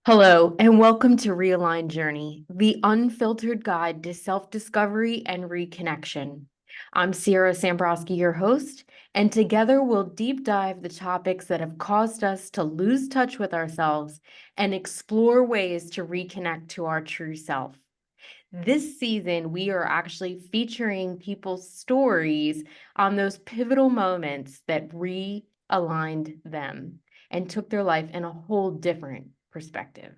Hello, and welcome to Realign Journey, the unfiltered guide to self-discovery and reconnection. I'm Sierra Sambrowski, your host, and together we'll deep dive the topics that have caused us to lose touch with ourselves and explore ways to reconnect to our true self. This season, we are actually featuring people's stories on those pivotal moments that realigned them and took their life in a whole different perspective.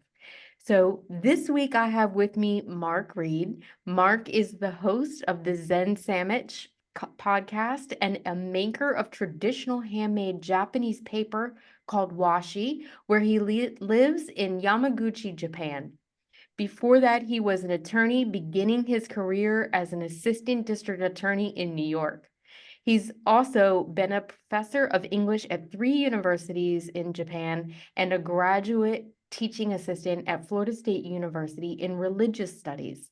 So this week I have with me Mark Reid. Mark is the host of the Zen Sandwich podcast and a maker of traditional handmade Japanese paper called washi, where he lives in Yamaguchi, Japan. Before that, he was an attorney beginning his career as an assistant district attorney in New York. He's also been a professor of English at 3 universities in Japan and a graduate teaching assistant at Florida State University in religious studies.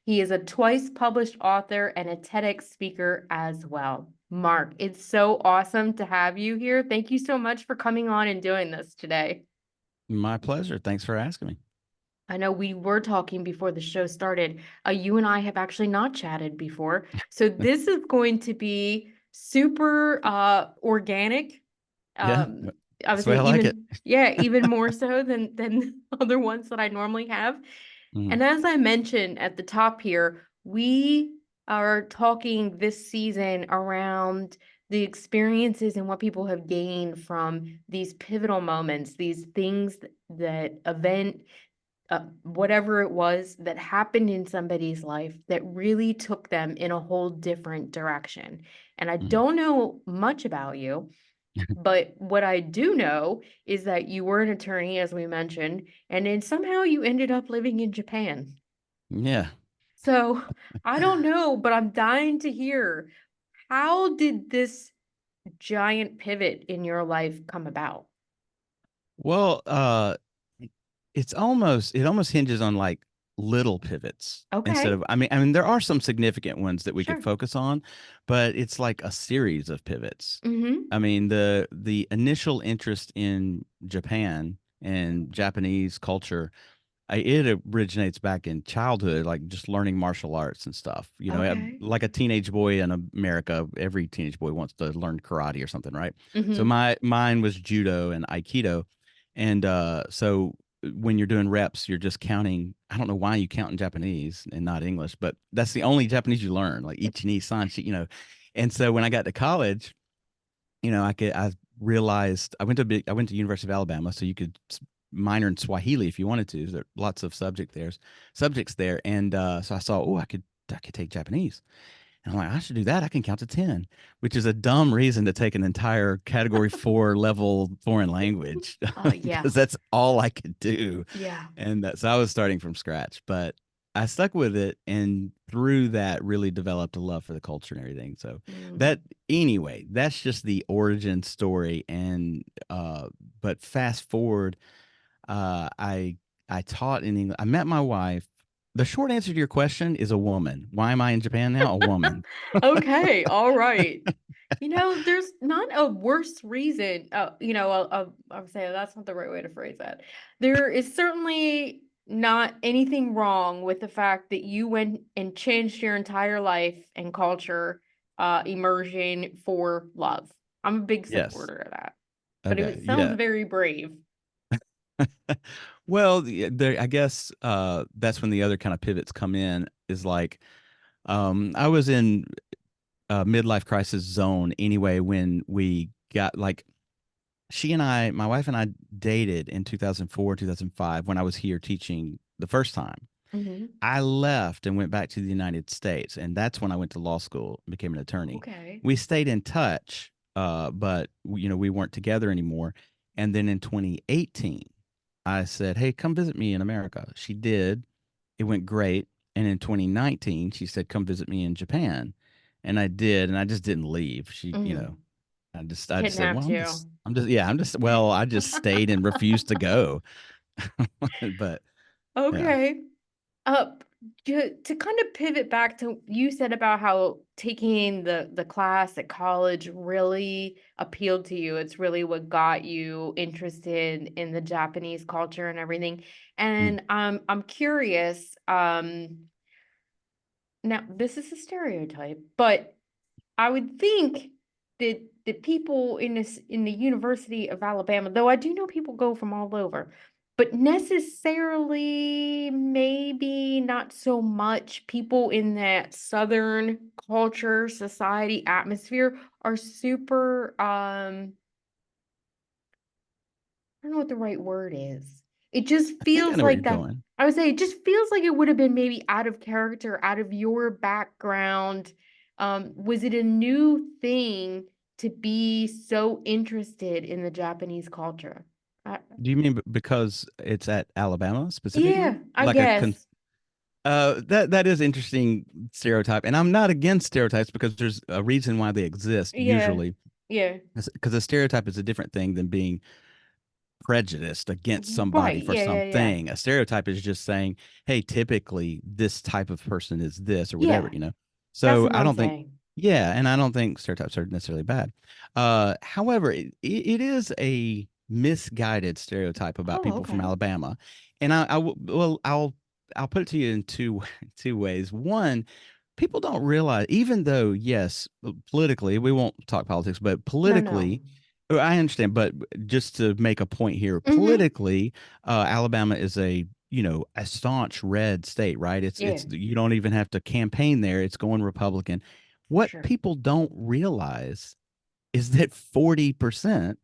He is a twice published author and a TEDx speaker as well. Mark, it's so awesome to have you here. Thank you so much for coming on and doing this today. My pleasure. Thanks for asking me. I know we were talking before the show started. You and I have actually not chatted before. So this is going to be super organic. Yeah, Um, I that's would the way say I like it. even more so than other ones that I normally have. Mhm. And as I mentioned at the top here, we are talking this season around the experiences and what people have gained from these pivotal moments, these things that event whatever it was that happened in somebody's life that really took them in a whole different direction. And I Mhm. don't know much about you, but what I do know is that you were an attorney, as we mentioned, and then somehow you ended up living in Japan. Yeah. So I don't know, but I'm dying to hear, how did this giant pivot in your life come about? Well, it almost hinges on like little pivots instead Okay, of I mean there are some significant ones that we could sure. focus on, but it's like a series of pivots. Mm-hmm. I mean the initial interest in Japan and Japanese culture, it originates back in childhood, like just learning martial arts and stuff. Okay. Like a teenage boy in America, every teenage boy wants to learn karate or something, right? So Mm-hmm. mine was judo and aikido, and so when you're doing reps, you're just counting. I don't know why you count in Japanese and not English, but that's the only Japanese you learn, like ichi ni san shi. And so when I got to college, I realized I went to University of Alabama, so you could minor in Swahili if you wanted to. There are lots of subjects there, and so I saw, oh, I could take Japanese, and I'm like, I should do that. I can count to 10, which is a dumb reason to take an entire Category 4 level foreign language Yeah. because that's all I could do, Yeah. and so I was starting from scratch, but I stuck with it, and through that, really developed a love for the culture and everything. So that Mm. anyway, that's just the origin story. And but fast forward, I taught in English. I met my wife. The short answer to your question is a woman. Why am I in Japan now? A woman. Okay, all right. There's not a worse reason. I would say that's not the right way to phrase that. There is certainly not anything wrong with the fact that you went and changed your entire life and culture, immersion for love. I'm a big Yes. supporter of that. But Okay. it sounds Yeah. very brave. Well, I guess that's when the other kind of pivots come in. Is like I was in midlife crisis zone anyway when we got like my wife and I dated in 2004, 2005 when I was here teaching the first time. Hmm. I left and went back to the United States, and that's when I went to law school and became an attorney. Okay. We stayed in touch, but we weren't together anymore. And then in 2018, I said, "Hey, come visit me in America." She did. It went great. And in 2019, she said, "Come visit me in Japan." And I did, and I just didn't leave. Hmm. I just said, "Well, Kidnapped you. I just stayed and refused to go." But yeah. Okay. To kind of pivot back to you said about how taking the class at college really appealed to you. It's really what got you interested in the Japanese culture and everything. Mm. And I'm curious, now this is a stereotype, but I would think that the people in the University of Alabama, though I do know people go from all over, but necessarily maybe not so much people in that Southern culture, society, atmosphere are super I don't know what the right word is. It just I think I feels know where like you're that. going. I would say it just feels like it would have been maybe out of character, out of your background. Was it a new thing to be so interested in the Japanese culture? Do you mean because it's at Alabama Yeah, specifically? I Like a guess. that is interesting stereotype, and I'm not against stereotypes because there's a reason why they exist Yeah, usually. yeah. Because a stereotype is a different thing than being prejudiced against somebody Right. for Yeah, yeah, yeah. something. A stereotype is just saying, hey, typically this type of person is this or whatever, Yeah, you know? that's So what I I'm don't think, saying. yeah, and I don't think stereotypes are necessarily bad. However, it is a misguided stereotype about Oh, people from okay. Alabama. And well, I'll put it to you in two ways. One, people don't realize, even though, yes, politically, we won't talk politics, but No, no. politically, I understand, but just to make a point here, Mm-hmm. politically, Alabama is a staunch red state, right? Yeah, It's you don't even have to campaign there. It's going Republican. for What sure. people don't realize is that 40%,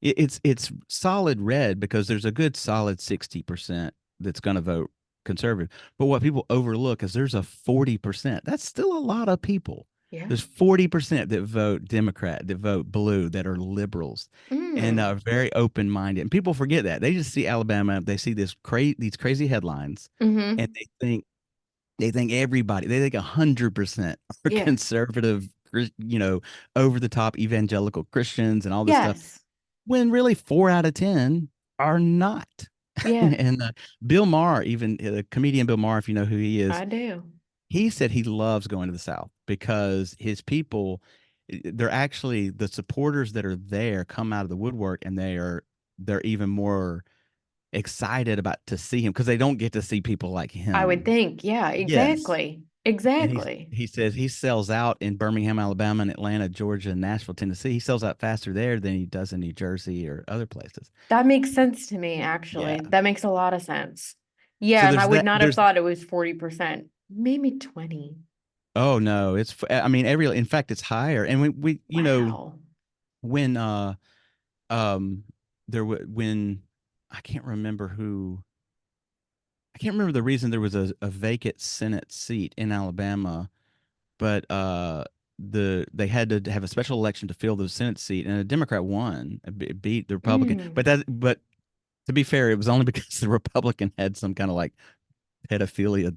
it's solid red because there's a good solid 60% that's going to vote conservative. But what people overlook is there's a 40%. That's still a lot of people. Yeah. There's 40% that vote Democrat, that vote blue, that are liberals and Mm. are very open minded. And people forget that. They just see Alabama, they see these crazy headlines, and Mm-hmm. they think everybody, they think 100% are Yeah. conservative, over the top evangelical Christians and all this stuff, Yes. when really 4 out of 10 are not. Yeah, And Bill Maher, even the comedian Bill Maher, if you know who he is, I do. he said he loves going to the South because his people, they're actually the supporters that are there come out of the woodwork, and they're even more excited about to see him because they don't get to see people like I would him. think, yeah, Yes. exactly. And Exactly. he says he sells out in Birmingham, Alabama, and Atlanta, Georgia, and Nashville, Tennessee. He sells out faster there than he does in New Jersey or other places. That makes sense to me, Yeah. actually. That makes a lot of sense. So Yeah, and I there's would that. not have There's thought it was 40%. Maybe 20. Oh no, I mean, in fact, it's higher. And Wow. when um when I can't remember who I can't remember the reason there was a vacant Senate seat in Alabama, but they had to have a special election to fill the Senate seat, and a Democrat won, beat the Republican. Mm. But to be fair, it was only because the Republican had some kind of like pedophilia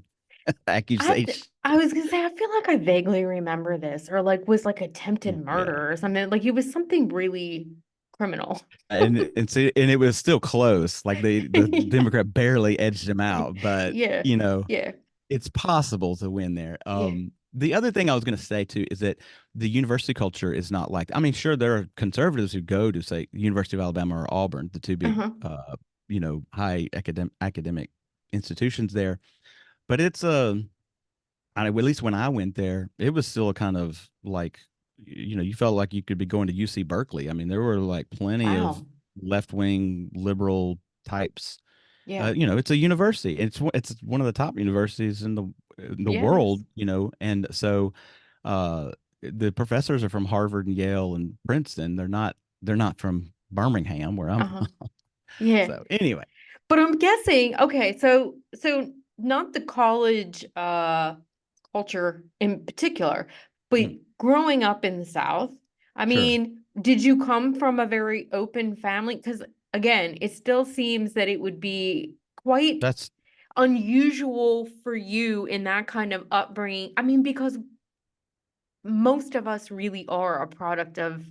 accusation. I was gonna say, I feel like I vaguely remember this, or like was like attempted Yeah. murder or something. Like it was something really criminal. And it was still close. Like the Yeah. Democrat barely edged him out, but Yeah. Yeah. it's possible to win there. Yeah. The other thing I was going to say too is that the university culture is not like, I mean, sure, there are conservatives who go to say University of Alabama or Auburn, the two big, Uh-huh. high academic institutions there, but it's at least when I went there, it was still a kind of like, you felt like you could be going to UC Berkeley. I mean, there were like plenty of Wow. left wing liberal types. Yeah. It's a university. It's one of the top universities in the Yeah, it is. world. And so the professors are from Harvard and Yale and Princeton. They're not from Birmingham where I'm Uh-huh. from. Yeah. So anyway, But I'm guessing, okay, so not the college culture in particular, but mm, growing up in the South, I sure. mean, did you come from a very open family? Because again, it still seems that it would be quite That's unusual for you in that kind of upbringing. I mean, because most of us really are a product of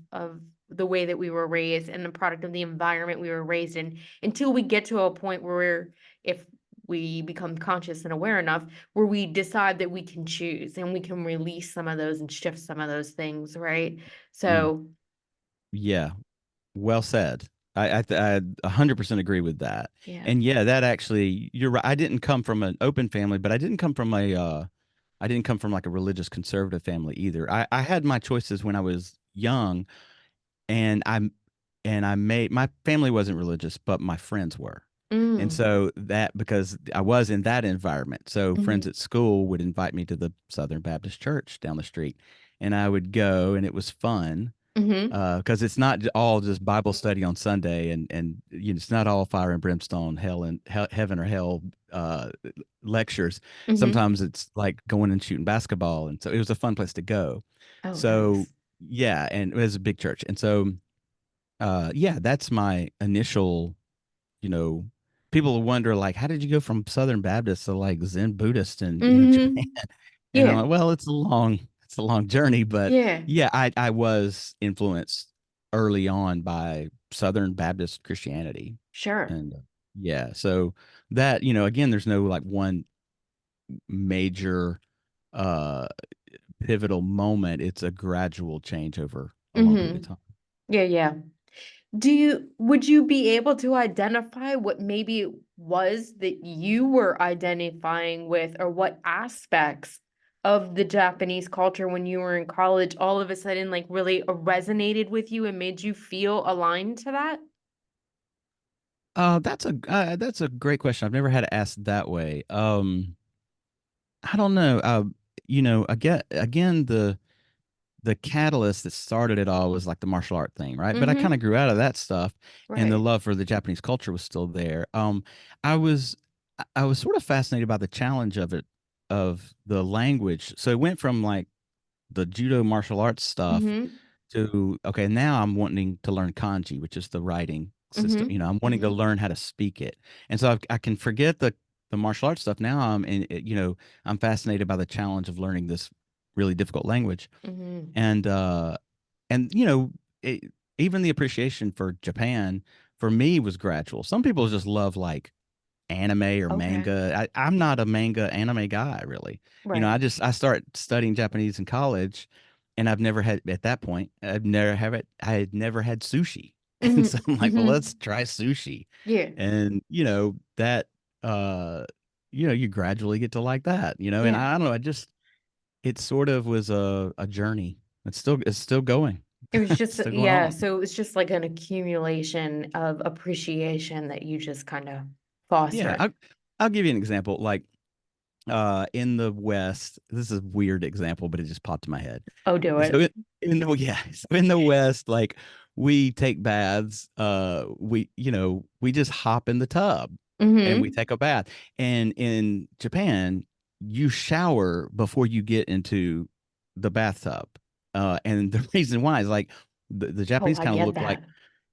the way that we were raised and the product of the environment we were raised in until we get to a point where if we become conscious and aware enough where we decide that we can choose and we can release some of those and shift some of those things, right? Mm, So, yeah, well said. I 100% agree with that. yeah. And yeah, that actually, you're right. I didn't come from an open family, but I didn't come from like a religious conservative family either. I had my choices when I was young, and I made my family wasn't religious, but my friends were. And Mm, so that because I was in that environment, so friends hmm at school would invite me to the Southern Baptist Church down the street, and I would go, and it was fun hmm because it's not all just Bible study on Sunday, and it's not all fire and brimstone, hell and heaven or hell lectures. hmm Sometimes it's like going and shooting basketball, and so it was a fun place to go. Oh, So nice. yeah, and it was a big church, and so yeah, that's my initial, you know, people wonder like, how did you go from Southern Baptist to like Zen Buddhist and Japan? hmm And I'm Yeah. like, well, it's a long journey, but Yeah. yeah, I was influenced early on by Southern Baptist Christianity, Sure. and yeah, so that again, there's no like one major uh pivotal moment. It's a gradual change over a long period of hmm time. Yeah, yeah. Would you be able to identify what maybe it was that you were identifying with, or what aspects of the Japanese culture when you were in college all of a sudden like really resonated with you and made you feel aligned to that? That's a great question. I've never had it asked that way. I don't know. Again, the catalyst that started it all was like the martial art thing, right? But I kind of Mm-hmm. grew out of that stuff, and the Right. love for the Japanese culture was still there. I was I was sort of fascinated by the challenge of it, of the language. So it went from like the judo martial arts stuff Mm-hmm. to okay, now I'm wanting to learn kanji, which is the writing system. Mm-hmm. I'm wanting to Mm-hmm. learn how to speak it, and so I can forget the martial arts stuff. Now I'm fascinated by the challenge of learning this really difficult language, Mm-hmm. and and you know it, even the appreciation for Japan for me was gradual. Some people just love like anime or Okay. manga. I'm not a manga anime guy really. Right. I start studying Japanese in college, and I've never had at that point. I had never had sushi, and so I'm Mm-hmm. like, well, Mm-hmm. let's try sushi, Yeah. and that uh you gradually get to like that, and Yeah. I don't know. It sort of was a journey. It's still going. It was It's just, still going yeah, on. so it was just like an accumulation of appreciation that you just kind of Yeah, fostered. I'll give you an example. Like in the West, this is a weird example, but it just popped in my head. Oh, do So it. so in the West, like we take baths, we just hop in the tub and we Mm-hmm. take a bath. And in Japan, you shower before you get into the bathtub. And the reason why is like the Oh, Japanese I kind of get look like, that.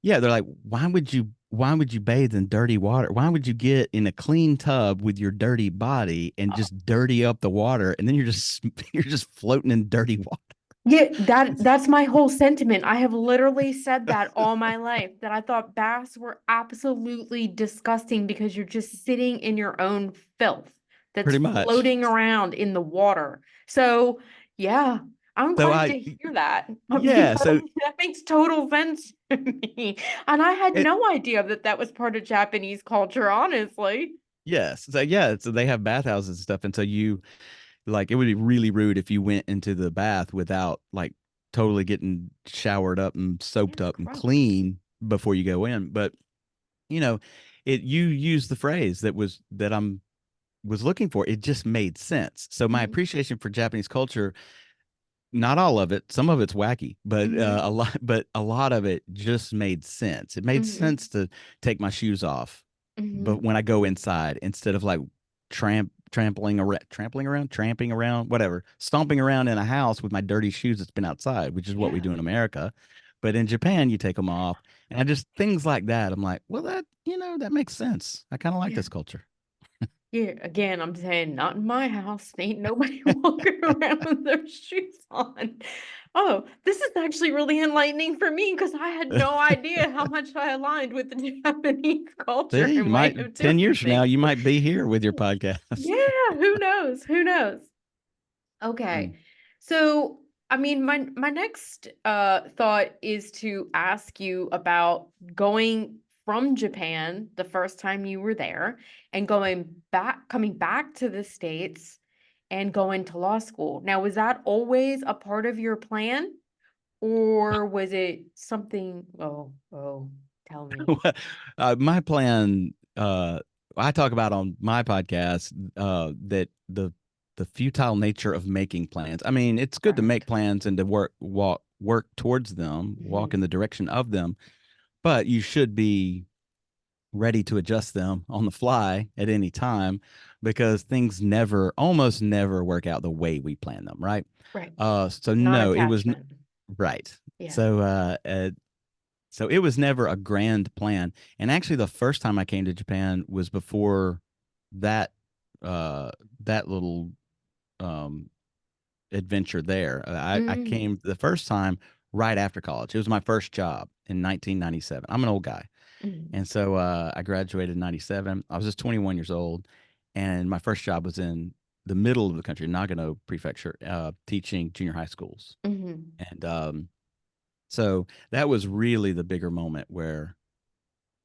yeah, they're like, why would you bathe in dirty water? Why would you get in a clean tub with your dirty body and Uh, just dirty up the water, and then you're just you're just floating in dirty water? Yeah, It's that's my whole sentiment. I have literally said that all my life, that I thought baths were absolutely disgusting because you're just sitting in your own filth that's pretty much. floating around in the water. So, yeah, I'm So glad to hear that yeah, because so that makes total sense to me. And I had it, no idea that that was part of Japanese culture, honestly. yes, so yeah, so they have bathhouses and stuff, and so it would be really rude if you went into the bath without like totally getting showered up and soaped It's up and gross. clean before you go in. But you know, you used the phrase that I'm was looking for. It just made sense. So my Mm-hmm. appreciation for Japanese culture, not all of it, some of it's wacky, but Mm-hmm. a lot of it just made sense. It made Mm-hmm. sense to take my shoes off, but Mm-hmm. when I go inside, instead of like tramping around, whatever, stomping around in a house with my dirty shoes that's been outside, which is what we Yeah. do in America. But in Japan, you take them off, and I just things like that. I'm like, well, that makes sense. I kind of like Yeah. this culture. Yeah, again, I'm saying not in my house. Ain't nobody walking around with their shoes on. Oh, this is actually really enlightening for me because I had no idea how much I aligned with the Japanese culture See, you and way might of 10 doing years from now, things. you might be here with your podcast. Yeah, who knows? Who knows? Mm. Okay. So, I mean, my next thought is to ask you about going from Japan the first time you were there and coming back to the States and going to law school. Now, was that always a part of your plan, or was it something? Oh, tell me. My plan, I talk about on my podcast, that the futile nature of making plans. I mean, it's good to make Correct. plans and to work towards them, walk in Hmm. the direction of them, but you should be ready to adjust them on the fly at any time because things almost never work out the way we plan them, right? Right. So no, it was Non-attachment. right. Yeah. So so it was never a grand plan. And actually, the first time I came to Japan was before that that little um, adventure there. I Mm-hmm. came the first time right after college. It was my first job in 1997. I'm an old guy, and so I graduated in 97. I was just 21 years old, and my first job was in the middle of the country, Nagano Prefecture, teaching junior high schools. Mm-hmm. And so that was really the bigger moment where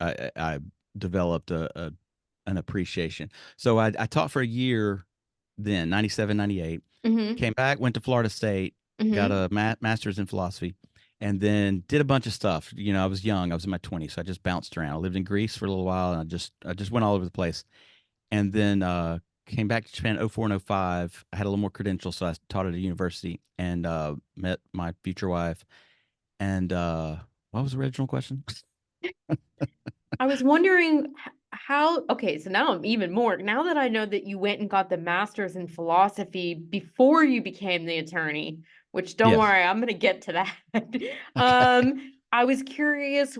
I developed an appreciation. So I taught for a year then, 97, 98. Mm-hmm. Came back, went to Florida State, got Mm-hmm. a master's in philosophy, and then did a bunch of stuff. You know, I was young, I was in my 20s, so I just bounced around. I lived in Greece for a little while, and I just went all over the place. And then came back to Japan in 04 and 05. I had a little more credentials, so I taught at a university and met my future wife. And what was the original question? I was wondering how, okay, so now I'm even more, now that I know that you went and got the master's in philosophy before you became the attorney, which don't Yes. worry, I'm gonna get to that. Okay. I was curious,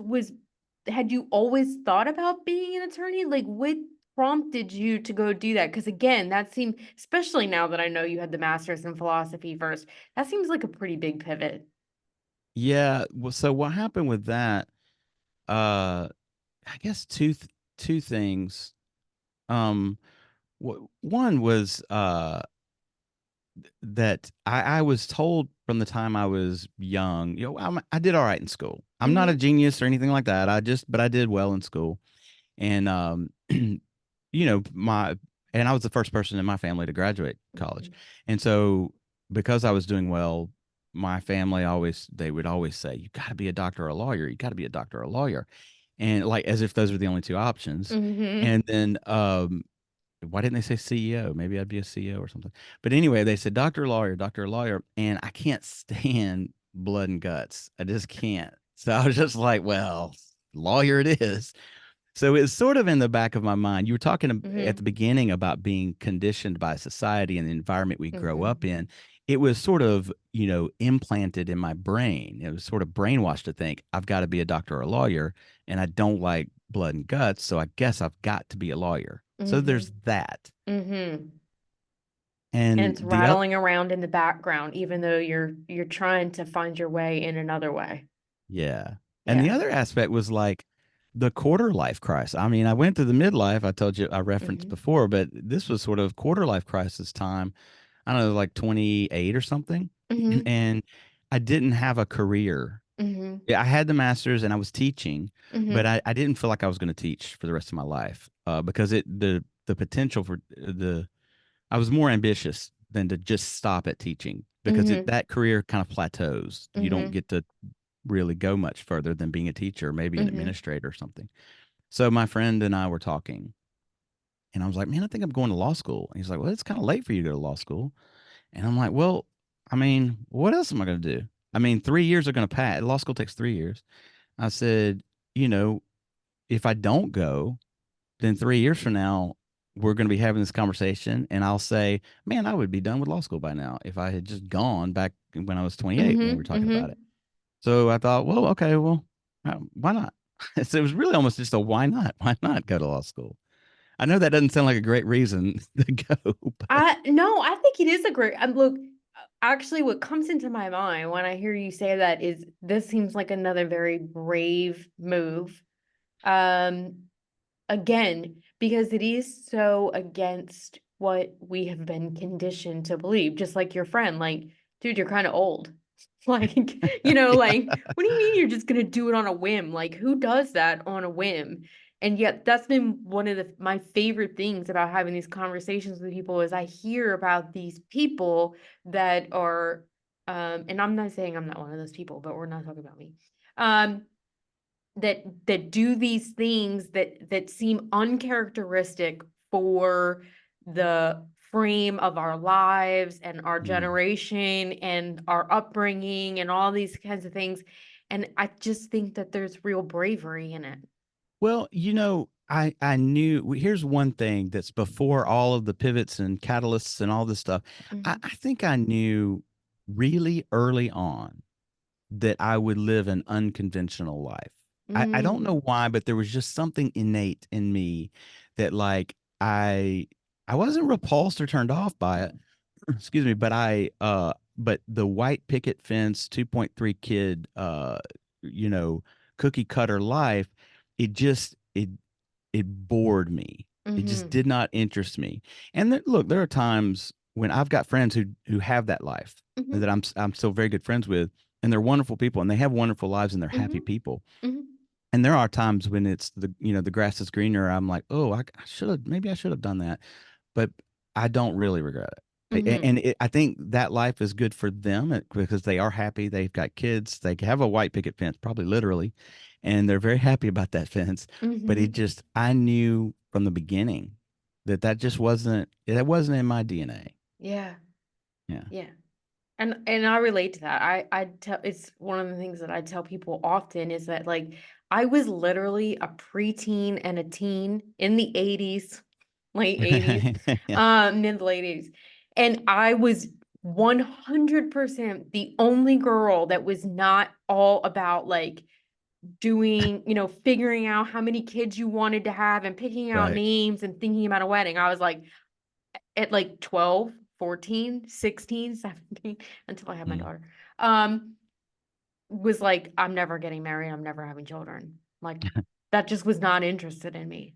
had you always thought about being an attorney? Like what prompted you to go do that? Because again, that seemed, especially now that I know you had the master's in philosophy first, that seems like a pretty big pivot. Yeah. Well, so what happened with that? Uh, I guess two things. Um, one was that I was told from the time I was young, I did all right in school. I'm not a Mm-hmm. genius or anything like that. But I did well in school. And, my, and I was the first person in my family to graduate college. Mm-hmm. And so because I was doing well, my family they would always say, you got to be a doctor or a lawyer. You got to be a doctor or a lawyer. And like, as if those were the only two options. Mm-hmm. And then, why didn't they say CEO? Maybe I'd be a CEO or something. But anyway, they said doctor, lawyer, and I can't stand blood and guts. I just can't. So I was just like, well, lawyer it is. So it's sort of in the back of my mind. You were talking at the Mm-hmm. beginning about being conditioned by society and the environment we grow Mm-hmm. up in. It was sort of, implanted in my brain. It was sort of brainwashed to think I've got to be a doctor or a lawyer, and I don't like blood and guts, so I guess I've got to be a lawyer. So Mm-hmm. there's that. Mm-hmm. And And it's the other, rattling around in the background, even though you're trying to find your way in another way. yeah. And the Yeah. other aspect was like the quarter life crisis. I mean, I went through the midlife, I told you I referenced Mm-hmm. before, but this was sort of quarter life crisis time. I don't know, like 28 or something. Mm-hmm. And I didn't have a career. Mm-hmm. Yeah, I had the master's and I was teaching, but Mm-hmm. I didn't feel like I was going to teach for the rest of my life because the potential for I was more ambitious than to just stop at teaching because Mm-hmm. that career kind of plateaus. You don't Mm-hmm. get to really go much further than being a teacher, maybe an Mm-hmm. administrator or something. So my friend and I were talking, and I was like, "Man, I think I'm going to law school." And he's like, "Well, it's kind of late for you to go to law school." And I'm like, "Well, I mean, what else am I going to do? I mean, 3 years are going to pass. Law school takes 3 years." I said, "You know, if I don't go, then 3 years from now, we're going to be having this conversation, and I'll say, man, I would be done with law school by now if I had just gone back when I was 28 when we were Mm-hmm. talking about it." Mm-hmm. So I thought, well, okay, well, why not? So it was really almost just a why not? Why not go to law school? I know that doesn't sound like a great reason to go, but I no, I think it is a great look. Actually, what comes into my mind when I hear you say that is this seems like another very brave move. Um, Again, because it is so against what we have been conditioned to believe, just like your friend, like, dude, you're kind of old. Like, like, yeah. what do you mean you're just gonna do it on a whim? Like, who does that on a whim? And yet, that's been one of my favorite things about having these conversations with people is I hear about these people that are, and I'm not saying I'm not one of those people, but we're not talking about me. Um, that do these things that seem uncharacteristic for the frame of our lives and our Mm. generation and our upbringing and all these kinds of things. And I just think that there's real bravery in it. Well, I knew here's one thing that's before all of the pivots and catalysts and all this stuff. I Mhm. think I knew really early on that I would live an unconventional life. I don't know Mm. why, but there was just something innate in me that like I wasn't repulsed or turned off by it. Excuse me, but the white picket fence 2.3 kid you know cookie cutter life, it just it bored me. It just Mhm. did not interest me. And look, there are times when I've got friends who have that life Mhm. that I'm still very good friends with, and they're wonderful people, and they have wonderful lives, and they're happy Mhm. people. Mhm. And there are times when it's the grass is greener. I'm like, oh, I should have maybe I should have done that, but I don't really regret it. Mhm. I think that life is good for them because they are happy. They've got kids. They have a white picket fence, probably literally, and they're very happy about that fence. But Mhm. I knew from the beginning that just wasn't in my DNA. Yeah. Yeah. Yeah. And I relate to that. I tell it's one of the things that I tell people often is that like I was literally a preteen and a teen in the 80s, late 80s, Yeah. mid late 80s. And I was 100% the only girl that was not all about like doing, figuring out how many kids you wanted to have and picking out Right. names and thinking about a wedding. I was like at like 12, 14, 16, 17, until I had my Mm, daughter, um, was like, I'm never getting married. I'm never having children. Like that just was not interested in me.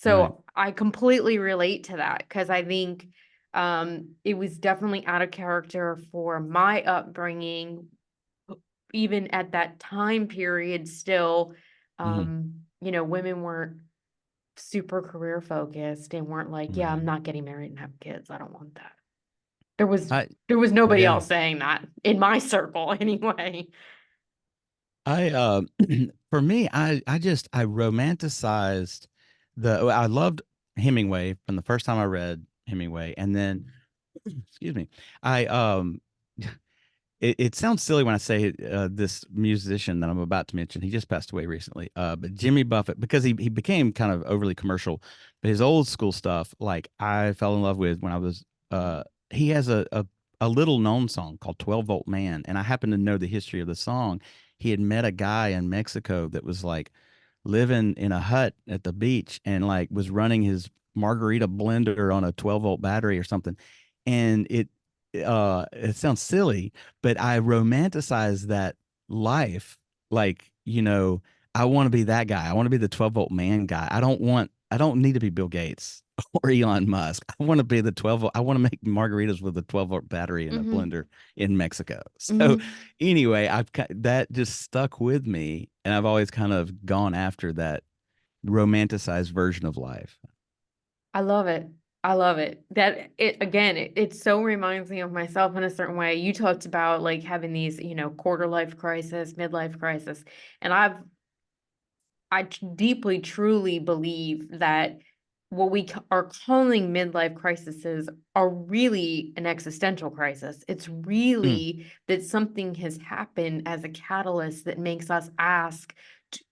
right. So I completely relate to that because I think it was definitely out of character for my upbringing, even at that time period still. Hmm. Women weren't super career focused and weren't like, yeah, I'm Right. not getting married and have kids. I don't want that. There was I there was nobody yeah. else saying that in my circle anyway. I for me, I romanticized I loved Hemingway from the first time I read Hemingway, and then excuse me, I it sounds silly when I say this musician that I'm about to mention. He just passed away recently. But Jimmy Buffett, because he became kind of overly commercial, but his old school stuff, like I fell in love with when I was. He has a little known song called 12 Volt Man, and I happen to know the history of the song. He had met a guy in Mexico that was like living in a hut at the beach and like was running his margarita blender on a 12-volt battery or something, and it sounds silly, but I romanticize that life. Like, I want to be that guy. I want to be the 12-volt man guy. I don't need to be Bill Gates or Elon Musk. I want to be the 12 volt. I want to make margaritas with a 12-volt battery in a Mhm. blender in Mexico. So Mhm. anyway, that just stuck with me, and I've always kind of gone after that romanticized version of life. I love it. I love it. That it again, it so reminds me of myself in a certain way. You talked about like having these, quarter life crisis, midlife crisis. And deeply, truly believe that what are calling midlife crises are really an existential crisis. It's Mm, really that something has happened as a catalyst that makes us ask,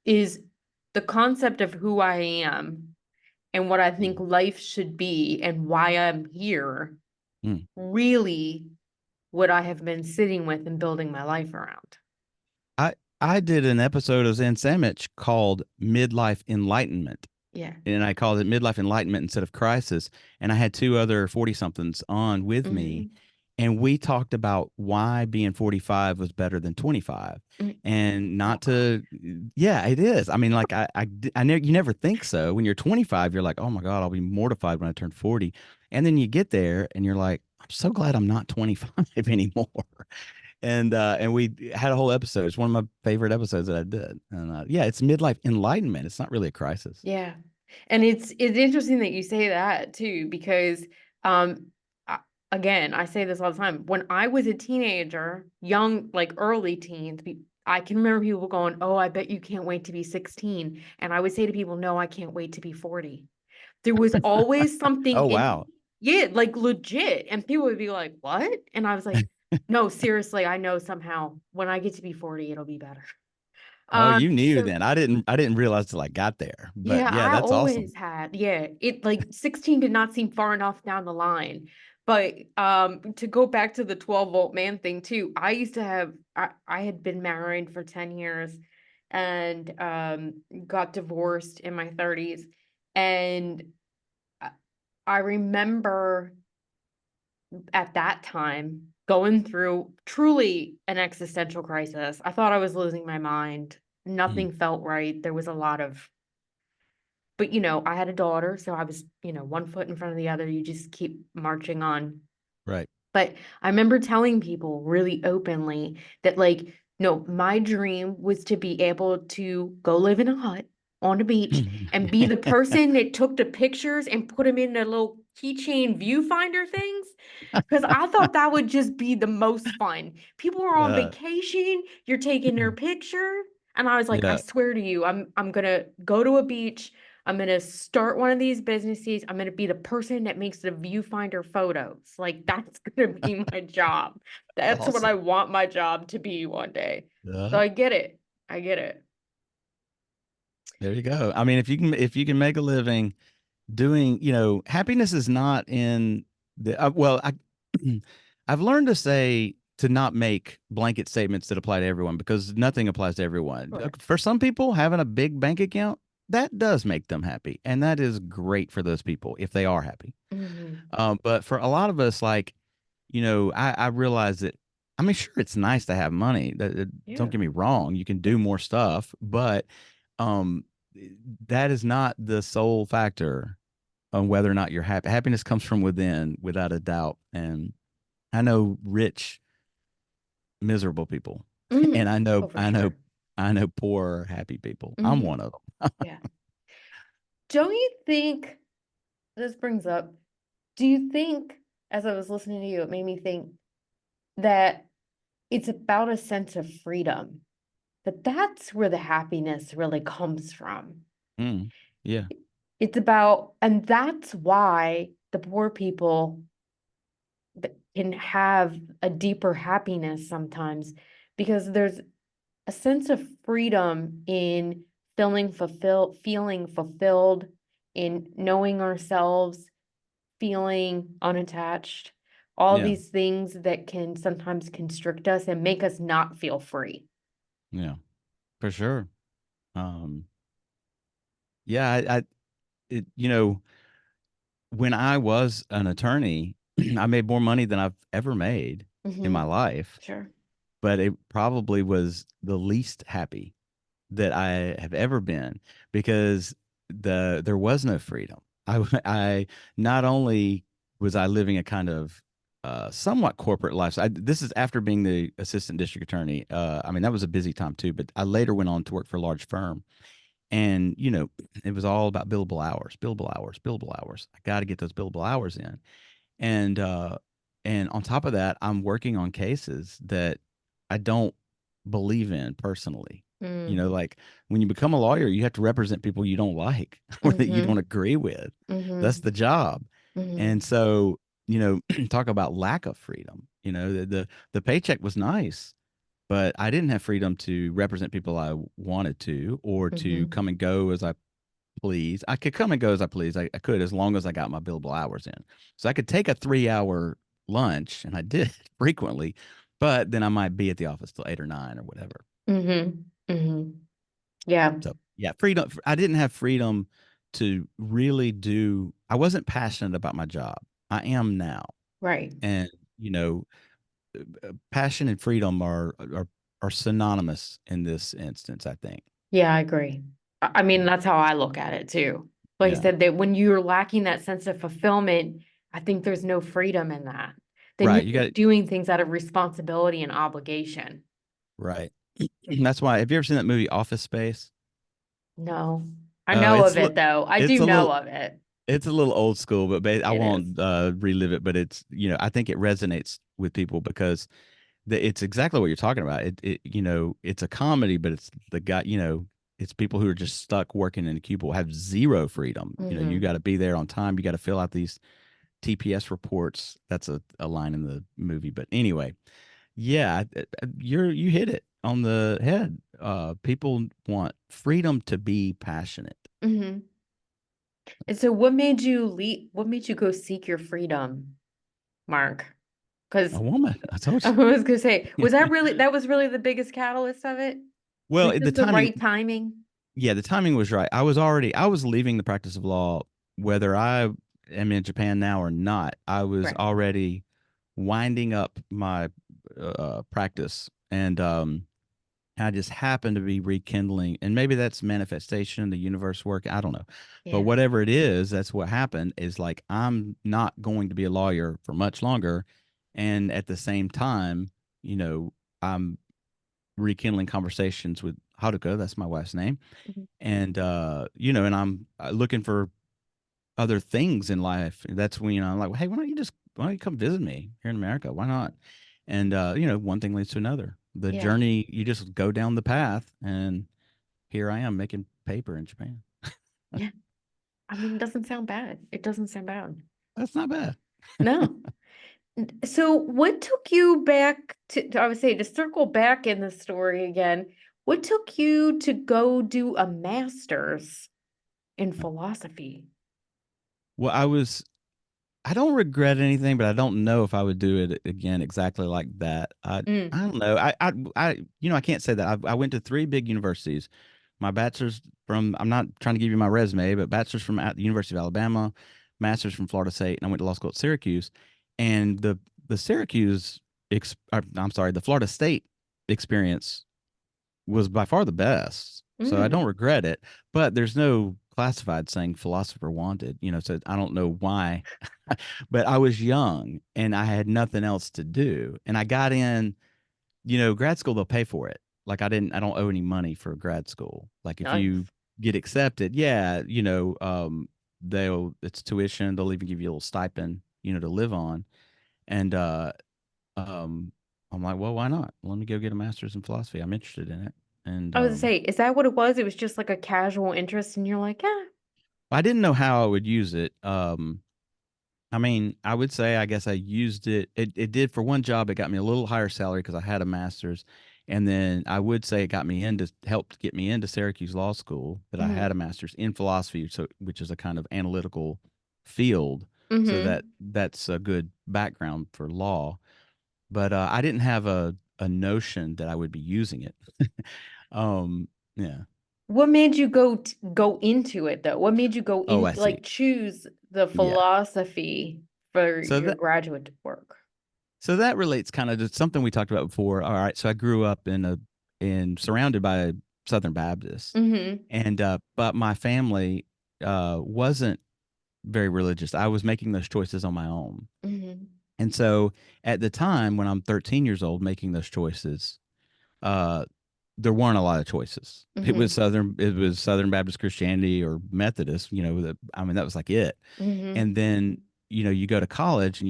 is the concept of who I am and what I think mm, life should be and why I'm here mm. really what I have been sitting with and building my life around? I I did an episode of Zen Sandwich called Midlife Enlightenment. Yeah. and I called it midlife enlightenment instead of crisis. And I had two other 40 somethings on with me. Hmm. And we talked about why being 45 was better than 25. And not Wow. to, yeah, it is. I mean, like I never, you never think so. When you're 25, you're like, oh my God, I'll be mortified when I turn 40. And then you get there and you're like, I'm so glad I'm not 25 anymore. And we had a whole episode. It's one of my favorite episodes that I did. And yeah, it's midlife enlightenment. It's not really a crisis. Yeah. And it's interesting that you say that too, because um I, again, I say this all the time. When I was a teenager, young, like early teens, I can remember people going, "Oh, I bet you can't wait to be 16." And I would say to people, "No, I can't wait to be 40." There was always something Oh in, wow. yeah, like legit. And people would be like, "What?" And I was like, "No, seriously, I know somehow when I get to be 40, it'll be better." Oh, you knew So then. I didn't realize till I got there. But yeah, yeah, I that's awesome. always had. Yeah, it like 16 did not seem far enough down the line. But to go back to the 12-volt man thing too, I used to have I had been married for 10 years and got divorced in my 30s. And I I remember at that time going through truly an existential crisis. I thought I was losing my mind. Mm, Nothing felt right. There was a lot of, but I had a daughter, so I was, one foot in front of the other. You just keep marching on. right. But I remember telling people really openly that, like, no, my dream was to be able to go live in a hut on a beach and be the person that took the pictures and put them in the little keychain viewfinder things. Because I thought that would just be the most fun. People are on Uh, vacation, you're taking their picture. And I was like, I yeah. swear to you, I'm gonna go to a beach. I'm gonna start one of these businesses. I'm gonna be the person that makes the viewfinder photos. Like that's gonna be my job. That's what I Awesome. want my job to be one day. So Yeah. I get it. I get it. There you go. I mean, if you can make a living doing, happiness is not in the well, I've learned to say to not make blanket statements that apply to everyone because nothing applies to everyone. Sure. For some people, having a big bank account, that does make them happy, and that is great for those people if they are happy. Hmm. But for a lot of us, like, I realize that, I mean, sure, it's nice to have money. Don't Yeah. get me wrong. You can do more stuff, but um, that is not the sole factor on whether or not you're happy. Happiness comes from within, without a doubt. And I know rich, miserable people, and Hmm. I Oh, know, for I know, sure. I know poor, happy people. I'm Hmm. one of them. Yeah. Don't you think this brings up, do you think, as I was listening to you, it made me think that it's about a sense of freedom, that that's where the happiness really comes from. Mm, yeah, It's about, and that's why the poor people that can have a deeper happiness sometimes, because there's a sense of freedom in feeling fulfilled, in knowing ourselves, feeling unattached, all yeah, these things that can sometimes constrict us and make us not feel free. yeah, for sure. Um, yeah, when I was an attorney, I made more money than I've ever made in my Hmm. life, Sure. but it probably was the least happy that I have ever been because there was no freedom. I not only was I living a kind of somewhat corporate life. This is after being the assistant district attorney. I mean, that was a busy time too, but I later went on to work for a large firm. And, it was all about billable hours, billable hours, billable hours. I got to get those billable hours in. And on top of that, I'm working on cases that I don't believe in personally. Mm. Like when you become a lawyer, you have to represent people you don't like or that you don't Mhm. agree with. That's the Mhm. job. And Mhm. so, talk about lack of freedom. The paycheck was nice, but I didn't have freedom to represent people I wanted to or to Mhm. come and go as I please. I could come and go as I please. I could as long as I got my billable hours in. So I could take a 3 hour lunch, and I did frequently, but then I might be at the office till 8 or 9 or whatever. Mhm. Mhm. Yeah. So yeah, freedom. I didn't have freedom to really do. I wasn't passionate about my job. I am now, Right. and you know, passion and freedom are synonymous in this instance, I think. Yeah, I agree. I mean, that's how I look at it too. Like I Yeah. said, that when you're lacking that sense of fulfillment, I think there's no freedom in that. Then you're Right. You got just doing things out of responsibility and obligation. right. That's why. Have you ever seen that movie Office Space? No, I know of it though. I It's do a know little of it. it's a little old school, but I It is. won't relive it. But it's I think it resonates with people because it's exactly what you're talking about. It's a comedy, but it's the guy. It's people who are just stuck working in a cubicle, have zero freedom. You Hmm. got to be there on time. You got to fill out these TPS reports. That's a line in the movie. But anyway, yeah, you hit it on the head. People want freedom to be passionate. Hmm. And so what made you leave? What made you go seek your freedom, Mark? A Because woman, I told I was gonna say, you. that was really the biggest catalyst of it? Well, Was the just the timing, right timing? yeah, the timing was right. I was leaving the practice of law, whether I am in Japan now or not. I was Right. already winding up my practice, and I just happened to be rekindling, and maybe that's manifestation, the universe work. I don't know, but Yeah. whatever it is, that's what happened. Is like I'm not going to be a lawyer for much longer, and at the same time, you know, I'm rekindling conversations with Haruka. That's my wife's name, Mhm. and and I'm looking for other things in life. That's when I'm like, hey, why don't you come visit me here in America? Why not? And one thing leads to another. The Yeah. journey, you just go down the path, and here I am making paper in Japan. Yeah. I mean, it doesn't sound bad. It doesn't sound bad. That's not bad. No. So what took you back I would say to circle back in the story again, what took you to go do a master's in philosophy? Well, I don't regret anything, but I don't know if I would do it again exactly like that. I Mm, don't know. I can't say that. I went to three big universities. My bachelor's from, I'm not trying to give you my resume, but bachelor's from at the University of Alabama, master's from Florida State, and I went to law school at Syracuse. And the I'm sorry, the Florida State experience was by far the best. So I don't mm, regret it, but there's no classified saying philosopher wanted, so I don't know why. But I was young and I had nothing else to do. And I got in, grad school, they'll pay for it. Like I don't owe any money for grad school. Like if you nice. get accepted, yeah, it's tuition. They'll even give you a little stipend, to live on. And um, I'm like, well, why not? Let me go get a master's in philosophy. I'm interested in it. And I was to say, is that what it was? It was just like a casual interest and you're like, yeah. I didn't know how I would use it. I mean, I would say I guess I used it. It did for one job. It got me a little higher salary because I had a master's, and then I would say it got me into helped get me into Syracuse Law School that I had Mm-hmm. a master's in philosophy, so which is a kind of analytical field. So Mm-hmm. that's a good background for law. But I didn't have a notion that I would be using it. Yeah. What made you go into it though? What made you go Oh, in I see. like choose the Yeah. philosophy for So your that graduate work? So that relates kind of to something we talked about before. All right, so I grew up in surrounded by Southern Baptists, Mm-hmm. and but my family wasn't very religious. I was making those choices on my own, Mm-hmm. and so at the time when I'm 13 years old making those choices, uh, there weren't a lot of choices. Mm-hmm. It was Southern Baptist Christianity or Methodist. I mean that was like it. Mm-hmm. And then you go to college and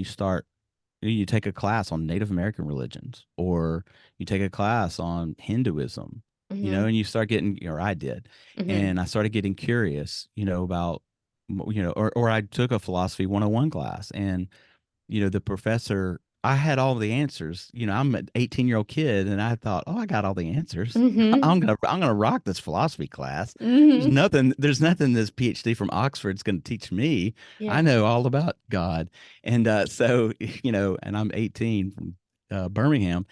you take a class on Native American religions, or you take a class on Hinduism, Mm-hmm. and you start getting, or I did, Mm-hmm. and I started getting curious, about, or I took a philosophy 101 class, and the professor, I had all the answers. I'm an 18-year-old kid, and I thought, oh, I got all the answers. Mm-hmm. I'm gonna rock this philosophy class. Mm-hmm. There's nothing this PhD from Oxford's gonna teach me. I Yeah. know all about God, and so and I'm 18 from Birmingham,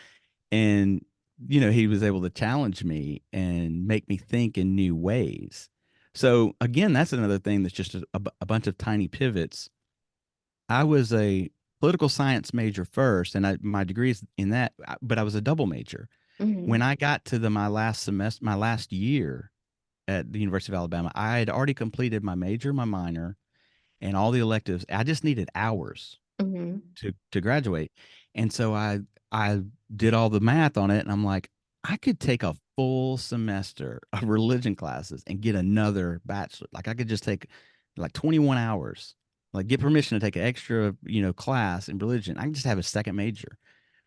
and he was able to challenge me and make me think in new ways. So again, that's another thing that's just a bunch of tiny pivots. I was a political science major first, and my degree is in that, but I was a double major. When Mm-hmm. I got to my last semester, my last year at the University of Alabama, I had already completed my major, my minor, and all the electives. I just needed hours Mm-hmm. to graduate. And so I did all the math on it, and I'm like, I could take a full semester of religion classes and get another bachelor. Like I could just take like 21 hours, like get permission to take an extra, class in religion. I can just have a second major.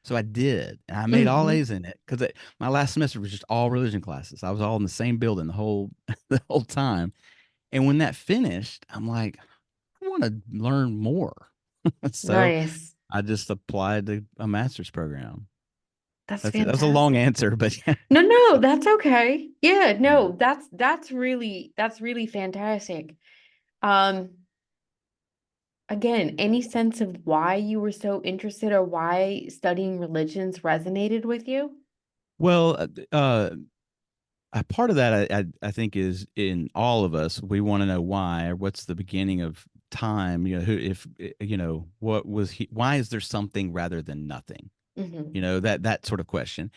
So I did, and I made all Mm-hmm. A's in it because my last semester was just all religion classes. I was all in the same building the whole the whole time. And when that finished, I'm like, I want to learn more. So Nice. I just applied to a master's program. That's That's a long fantastic. answer, but yeah. No, no, that's okay. Yeah, Yeah. no, that's really fantastic. Um, Again, any sense of why you were so interested or why studying religions resonated with you? Well, a part of that I think is in all of us. We want to know why, or what's the beginning of time. Who, if what was he? Why is there something rather than nothing? Mm-hmm. That sort of question.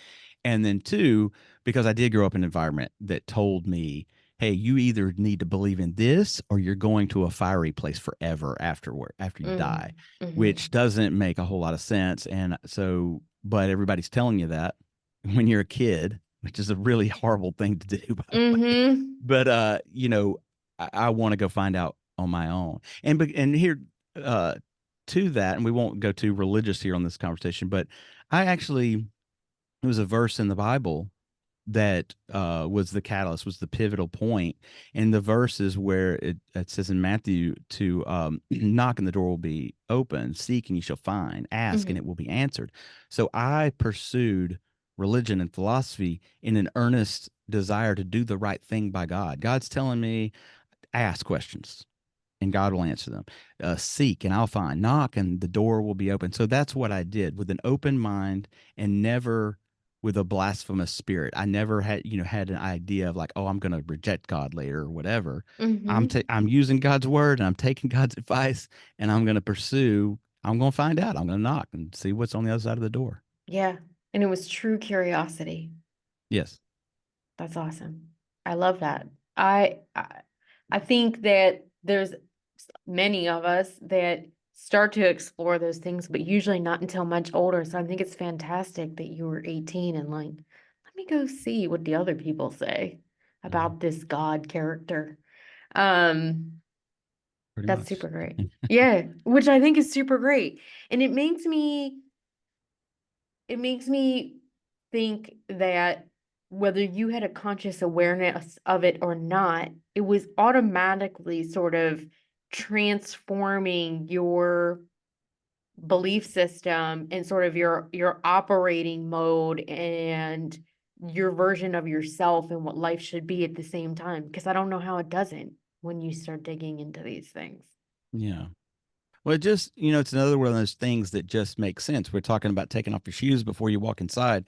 And then two, because I did grow up in an environment that told me, hey, you either need to believe in this or you're going to a fiery place forever after you die, Mm-hmm. which doesn't make a whole lot of sense. And so, but everybody's telling you that when you're a kid, which is a really horrible thing to do, by the way. Mm-hmm. But I want to go find out on my own. And here, uh to that, and we won't go too religious here on this conversation, but I actually, it was a verse in the Bible that was the catalyst, was the pivotal point. And the verse is where it says in Matthew to knock and the door will be open, seek and you shall find, ask and Mm-hmm. it will be answered. So I pursued religion and philosophy in an earnest desire to do the right thing by God. God's telling me, ask questions and God will answer them. Seek and I'll find. Knock and the door will be open. So that's what I did with an open mind and never with a blasphemous spirit. I never had an idea of like, oh, I'm going to reject God later or whatever. Mm-hmm. I'm using God's word and I'm taking God's advice and I'm going to pursue. I'm going to find out. I'm going to knock and see what's on the other side of the door. Yeah. And it was true curiosity. Yes. That's awesome. I love that. I think that there's many of us that start to explore those things, but usually not until much older. So I think it's fantastic that you were 18 and like, let me go see what the other people say Mhm. about this God character. Um, Pretty that's much. super great. Yeah, which I think is super great. And it makes me think that whether you had a conscious awareness of it or not, it was automatically sort of transforming your belief system and sort of your operating mode and your version of yourself and what life should be at the same time. Because I don't know how it doesn't when you start digging into these things. Yeah. Well, it just, it's another one of those things that just makes sense. We're talking about taking off your shoes before you walk inside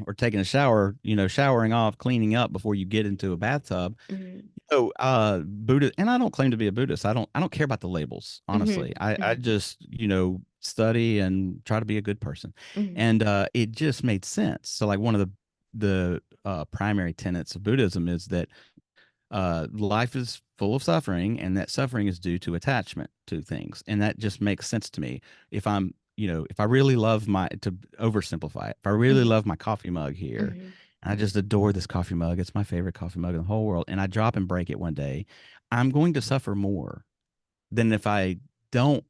or taking a shower, showering off, cleaning up before you get into a bathtub. Mm-hmm. So, Buddha, and I don't claim to be a Buddhist. I don't care about the labels, honestly. I Mm-hmm. just, study and try to be a good person. Mm-hmm. And it just made sense. So like one of the primary tenets of Buddhism is that life is full of suffering and that suffering is due to attachment to things. And that just makes sense to me. If I'm, if I really love to oversimplify it, if I really Mm-hmm. love my coffee mug here, Mm-hmm. and I just adore this coffee mug, it's my favorite coffee mug in the whole world, and I drop and break it one day, I'm going to suffer more than if I don't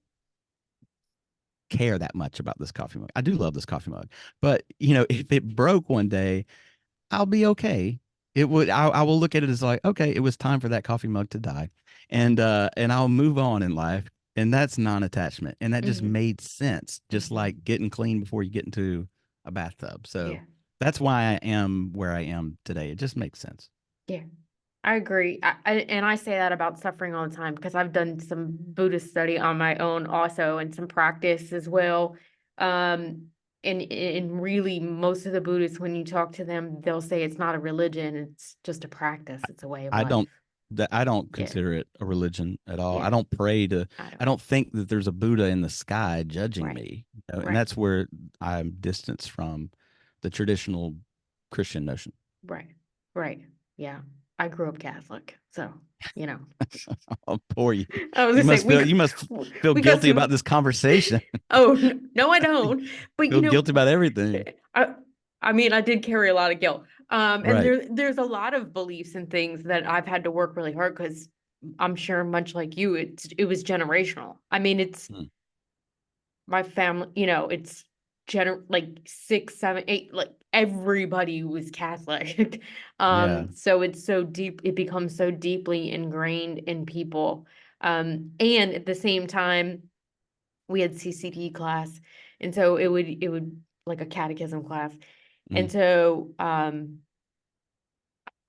care that much about this coffee mug. I do love this coffee mug, but if it broke one day, I'll be okay. I will look at it as like, okay, it was time for that coffee mug to die. And I'll move on in life. And that's non-attachment. And that just Mm-hmm. made sense, just Mm-hmm. like getting clean before you get into a bathtub. So Yeah. that's why I am where I am today. It just makes sense. Yeah. I agree. And I say that about suffering all the time because I've done some Buddhist study on my own also and some practice as well. And really most of the Buddhists, when you talk to them, they'll say it's not a religion, it's just a practice, it's a way of I don't life. that I don't Yeah, consider it a religion at all. I yeah, don't pray to, I don't. I don't think that there's a Buddha in the sky judging Right, me, you know, and right, that's where I'm distanced from the traditional Christian notion. right, right. Yeah, I grew up Catholic, so you know. Oh, poor you. I was gonna say You must feel we got guilty about some. this conversation. Oh no, I don't. But Feel guilty about everything. I I mean, I did carry a lot of guilt. And Right. there's a lot of beliefs and things that I've had to work really hard because I'm sure much like you, it was generational. I mean, it's Mm. my family, it's like six, seven, eight, like everybody was Catholic. Yeah. So it's so deep, it becomes so deeply ingrained in people. And at the same time, we had CCD class, and so it would like a catechism class. Mm. And so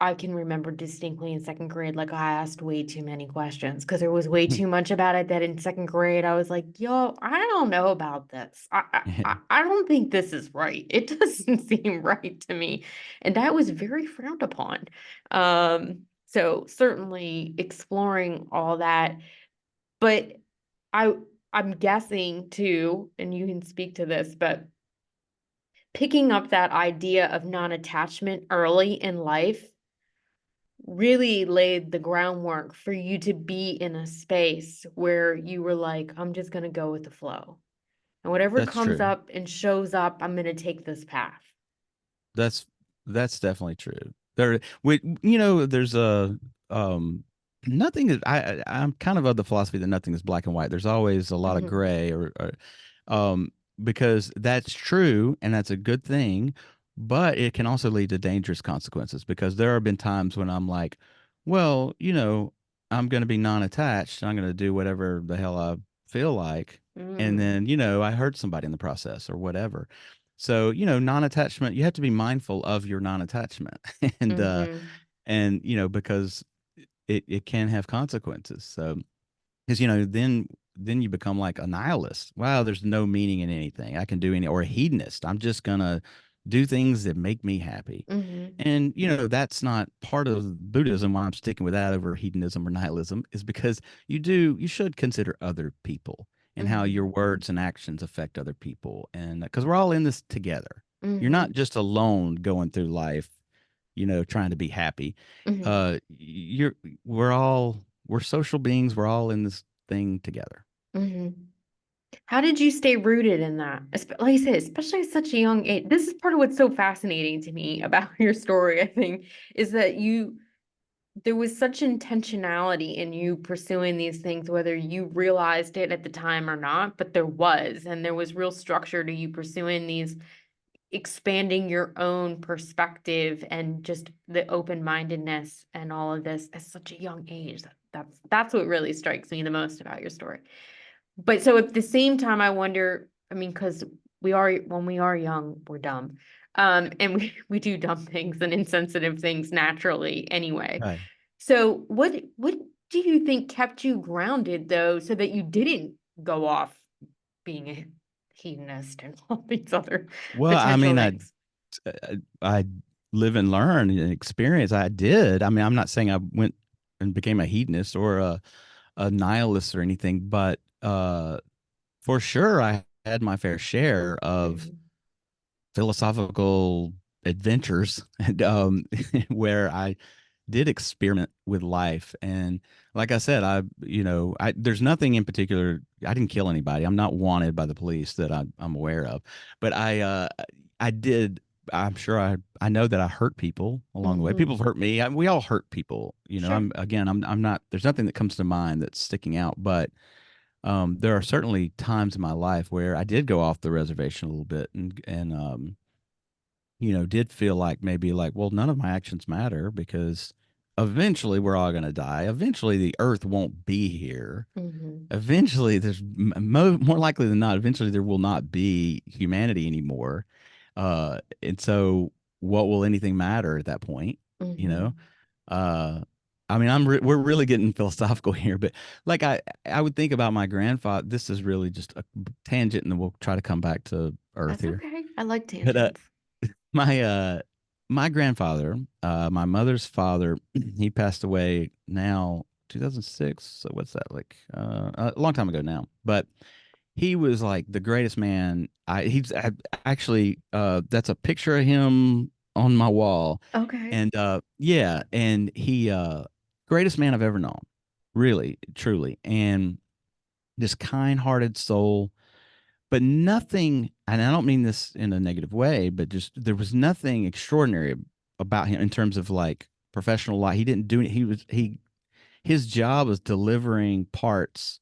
I can remember distinctly in second grade, like I asked way too many questions because there was way too much about it that in second grade I was like, yo, I don't know about this. I don't think this is right. It doesn't seem right to me. And that was very frowned upon. So certainly exploring all that. But I I'm guessing too, and you can speak to this, but picking up that idea of non-attachment early in life really laid the groundwork for you to be in a space where you were like, I'm just going to go with the flow. And whatever That's comes true. up and shows up, I'm going to take this path. That's that's definitely true. There, you know, there's a um, nothing is. I'm kind of the philosophy that nothing is black and white. There's always a lot of Hmm. gray, or because that's true and that's a good thing, but it can also lead to dangerous consequences. Because there have been times when I'm like, well, you know, I'm going to be non-attached. I'm going to do whatever the hell I feel like, and Mm. then you know, I hurt somebody in the process or whatever. So, you know, non-attachment, you have to be mindful of your non-attachment and Mm-hmm. you know, because it can have consequences. So, because you know, then you become like a nihilist. Wow, there's no meaning in anything. I can do any or a hedonist. I'm just gonna do things that make me happy. Mm-hmm. And you know, that's not part of Buddhism. Why I'm sticking with that over hedonism or nihilism is because you should consider other people and how Mm-hmm. your words and actions affect other people. And because we're all in this together. You're Mm-hmm. not just alone going through life, you know, trying to be happy. Mm-hmm. You're we're social beings. We're all in this thing together. Mm-hmm. How did you stay rooted in that? Like I said, especially at such a young age. This is part of what's so fascinating to me about your story, I think, is that there was such intentionality in you pursuing these things, whether you realized it at the time or not, but there was, and there was real structure to you pursuing these, expanding your own perspective and just the open-mindedness and all of this at such a young age. That's what really strikes me the most about your story. But so at the same time, I wonder, I mean, because when we are young, we're dumb. And we do dumb things and insensitive things naturally anyway. Right. So what do you think kept you grounded though, so that you didn't go off being a hedonist and all these other Well, I potential mean, things? I live and learn and experience. I did. I mean, I'm not saying I went and became a hedonist or a nihilist or anything, but for sure, I had my fair share of Mhm. philosophical adventures and where I did experiment with life. And like I said, you know, there's nothing in particular. I didn't kill anybody. I'm not wanted by the police that I'm aware of, but I did. I'm sure I know that I hurt people along the way. People Mhm. have hurt me. We all hurt people. You know, Sure. I'm not, there's nothing that comes to mind that's sticking out, but there are certainly times in my life where I did go off the reservation a little bit and you know, did feel like maybe like, well, none of my actions matter because eventually we're all going to die. Eventually the earth won't be here. Mhm. Eventually there's more likely than not, eventually there will not be humanity anymore. And so what will anything matter at that point? You know? Mhm. Uh, I mean, we're really getting philosophical here, but like I would think about my grandfather. This is really just a tangent, and then we'll try to come back to Earth That's here. okay. I like But tangents. my my grandfather, my mother's father, he passed away now 2006. So what's that like? A long time ago now. But he was like the greatest man. Actually that's a picture of him on my wall, Okay. and yeah, and he greatest man I've ever known, really, truly, and this kind-hearted soul, but nothing, and I don't mean this in a negative way, but just there was nothing extraordinary about him in terms of like professional life. He didn't do it. His job was delivering parts.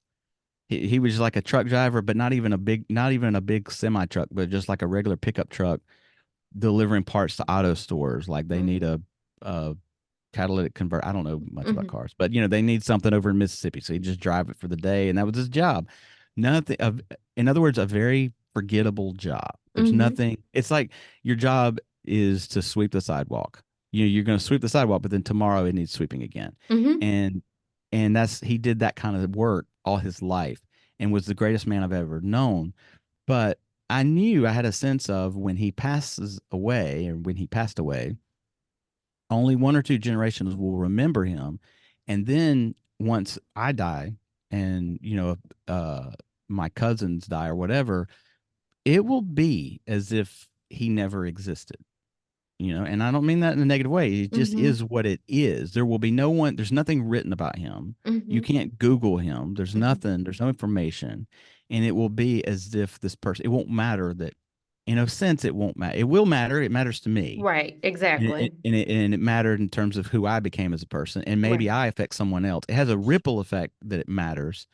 He was like a truck driver, but not even a big semi truck, but just like a regular pickup truck delivering parts to auto stores. Like they need Mm-hmm. a catalytic convert. I don't know much about Mm-hmm. cars, but they need something over in Mississippi, so he just drive it for the day, and that was his job. Nothing of, in other words, a very forgettable job. There's Mm-hmm. nothing. It's like your job is to sweep the sidewalk. You're going to sweep the sidewalk, but then tomorrow it needs sweeping again, Mm-hmm. and that's he did that kind of work all his life, and was the greatest man I've ever known. But I knew I had a sense of when he passes away, or when he passed away, only one or two generations will remember him. And then once I die, and my cousins die or whatever, it will be as if he never existed. And I don't mean that in a negative way. It just Mm-hmm. is what it is. There will be no one, there's nothing written about him. You Mm-hmm. can't Google him. There's Mm-hmm. nothing, there's no information. And it will be as if this person, it won't matter that, in a sense, it won't matter. It will matter. It matters to me, Right. and Exactly. it mattered in terms of who I became as a person, and maybe Right. I affect someone else. It has a ripple effect that it matters,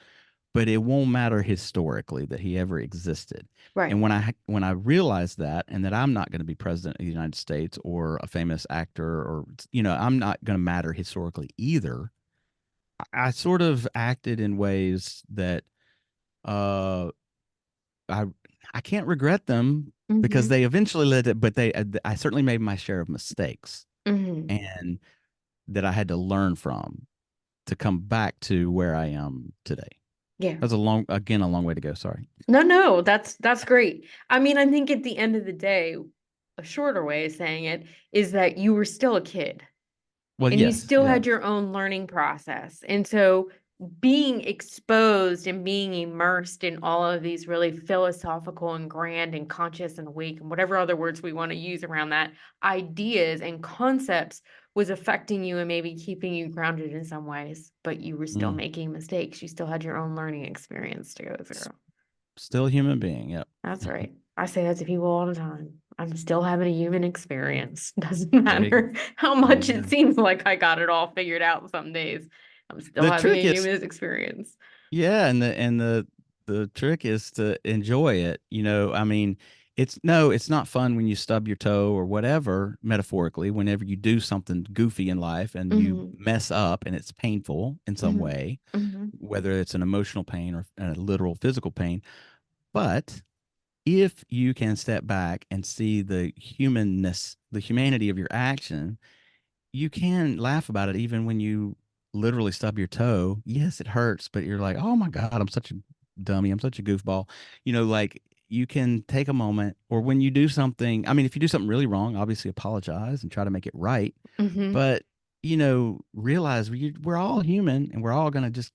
but it won't matter historically that he ever existed. And Right. when I realized that, and that I'm not going to be president of the United States or a famous actor, or I'm not going to matter historically either. I sort of acted in ways that uh I I can't regret them, because Mm-hmm. they eventually led it, but I certainly made my share of mistakes, Mm-hmm. and that I had to learn from to come back to where I am today. Yeah. That's a long way to go. Sorry. No, no, that's great. I mean, I think at the end of the day, a shorter way of saying it is that you were still a kid Well, and you yes, still yeah. had your own learning process. And so being exposed and being immersed in all of these really philosophical and grand and conscious and awake and whatever other words we want to use around that, ideas and concepts was affecting you and maybe keeping you grounded in some ways, but you were still Mm. making mistakes. You still had your own learning experience to go S- through. Still a human being. Yep. That's right. I say that to people all the time. I'm still having a human experience. Doesn't There you, matter how there you much it go. seems like I got it all figured out some days. I'm still The having trick a is, human experience. yeah, and the trick is to enjoy it. I mean, it's not fun when you stub your toe or whatever, metaphorically, whenever you do something goofy in life and you Hmm. mess up and it's painful in some Hmm. way, Hmm. whether it's an emotional pain or a literal physical pain. But if you can step back and see the humanness, the humanity of your action, you can laugh about it even when you literally stub your toe. Yes, it hurts, but you're like, oh my God, I'm such a dummy. I'm such a goofball. Like you can take a moment, or when you do something, I mean, if you do something really wrong, obviously apologize and try to make it right. Hmm. But, realize we're all human, and we're all going to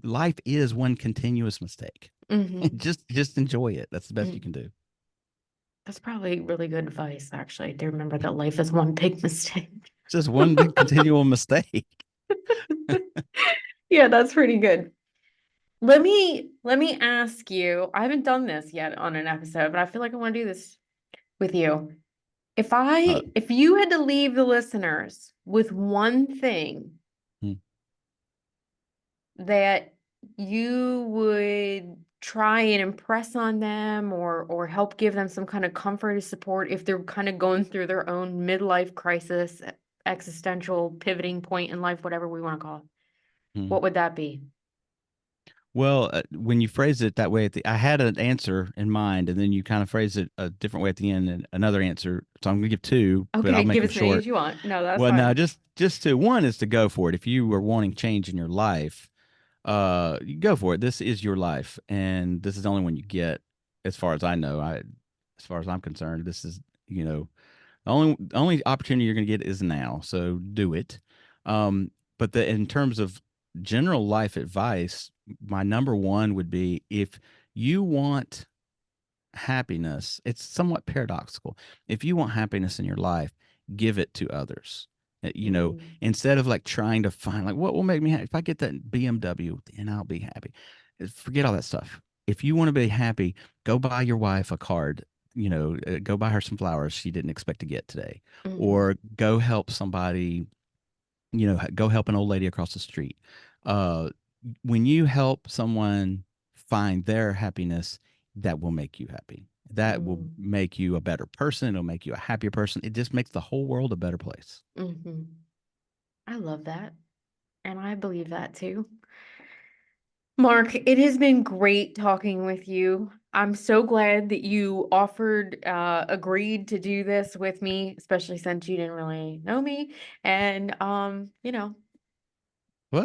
life is one continuous mistake. Hmm. Just enjoy it. That's the best you Mm. can do. That's probably really good advice, actually, to remember that life is one big mistake. It's just one big continual mistake. Yeah, that's pretty good. Let me ask you. I haven't done this yet on an episode, but I feel like I want to do this with you. Uh, If you had to leave the listeners with one thing hmm, that you would try and impress on them or help give them some kind of comfort or support if they're kind of going through their own midlife crisis, existential pivoting point in life, whatever we want to call it, hmm. what would that be? Well, when you phrase it that way I had an answer in mind, and then you kind of phrase it a different way at the end, and another answer. So I'm going to give two, but Okay, I'll make give them as many as short. you want. No, that's Well, no, fine. just to one is to go for it. If you were wanting change in your life, you go for it. This is your life, and this is the only one you get, as far as I know. As far as I'm concerned, this is, the Only opportunity you're going to get is now. So do it. But in terms of general life advice, my number one would be if you want happiness, it's somewhat paradoxical. If you want happiness in your life, give it to others. Mm, Instead of like trying to find like what will make me happy. If I get that BMW, then I'll be happy. Forget all that stuff. If you want to be happy, go buy your wife a card. Go buy her some flowers she didn't expect to get today, mhm, or go help somebody. Go help an old lady across the street. Uh, when you help someone find their happiness, that will make you happy. That will mm, make you a better person. It'll make you a happier person. It just makes the whole world a better place. mhm. I love that. And I believe that too. Mark, it has been great talking with you. I'm so glad that you agreed to do this with me, especially since you didn't really know me. And, Well,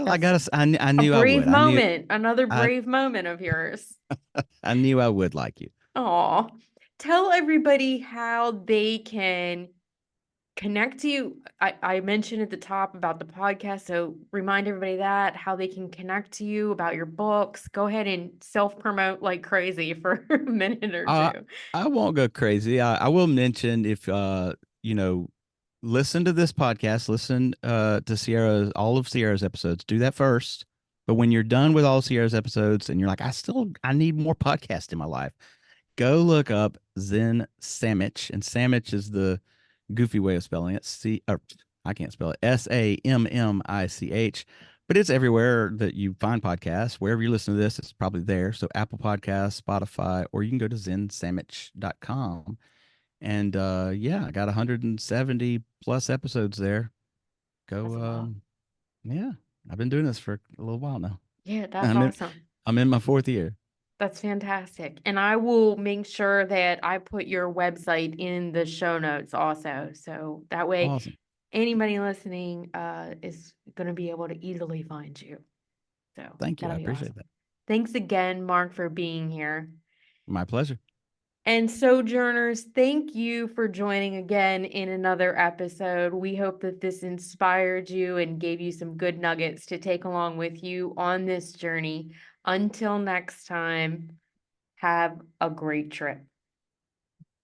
I that's gotta. I a knew I brave would. I knew. moment, another I brave moment of yours. I knew I would like you. Aw. Tell everybody how they can connect to you. I mentioned at the top about the podcast, so remind everybody that how they can connect to you about your books. Go ahead and self-promote like crazy for a minute or I two. I won't go crazy. I will mention if you know listen to this podcast, listen to Sierra's all of Sierra's episodes. Do that first. But when you're done with all Sierra's episodes and you're like, I need more podcast in my life, go look up Zen Sandwich. And sandwich is the goofy way of spelling it. I can't spell it. Sammich. But it's everywhere that you find podcasts. Wherever you listen to this, it's probably there. So Apple Podcasts, Spotify, or you can go to zensandwich.com. And yeah, I got 170 plus episodes there. That's Go a lot. yeah. I've been doing this for a little while now. Yeah, that's I'm in awesome. I'm in my fourth year. That's fantastic. And I will make sure that I put your website in the show notes also. So that way Awesome. anybody listening is going to be able to easily find you. So Thank you. I that'll be appreciate awesome. that. Thanks again, Mark, for being here. My pleasure. And Sojourners, thank you for joining again in another episode. We hope that this inspired you and gave you some good nuggets to take along with you on this journey. Until next time, have a great trip.